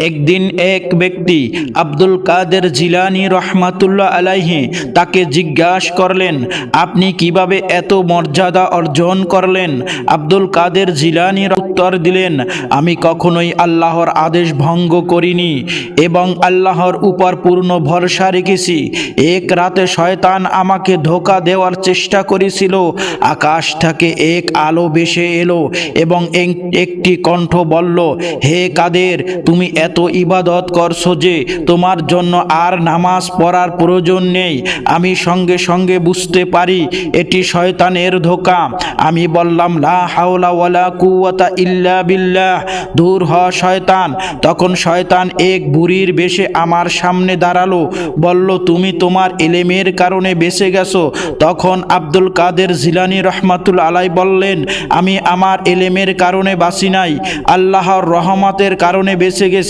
একদিন এক ব্যক্তি আব্দুল কাদের জিলানী রহমাতুল্লাহ আলাইহি তাকে জিজ্ঞাসা করলেন, আপনি কিভাবে এত মর্যাদা অর্জন করলেন? আব্দুল কাদের জিলানী উত্তর দিলেন, আমি কখনোই আল্লাহর আদেশ ভঙ্গ করিনি এবং আল্লাহর উপর পূর্ণ ভরসা রেখেছি। এক রাতে শয়তান আমাকে ধোঁকা দেওয়ার চেষ্টা করেছিল। আকাশ থেকে এক আলো ভেসে এলো এবং একটি কণ্ঠ বলল, হে কাদের, তুমি এত ইবাদত করছো যে তোমার জন্য আর নামাজ পড়ার প্রয়োজন নেই। আমি সঙ্গে সঙ্গে বুঝতে পারি এটি শয়তানের ধোঁকা। আমি বললাম, লা হাওলা ওয়ালা কুওয়াতা ইল্লা বিল্লাহ, দূর হ শয়তান। তখন শয়তান এক বুড়ির বেশে আমার সামনে দাঁড়ালো, বলল, তুমি তোমার ইলমের কারণে বেঁচে গেছো। তখন আব্দুল কাদের জিলানী রহমাতুল্লাহ আলাইহি বললেন, আমি আমার ইলমের কারণে বাঁচি নাই, আল্লাহর রহমতের কারণে বেঁচে গেছি।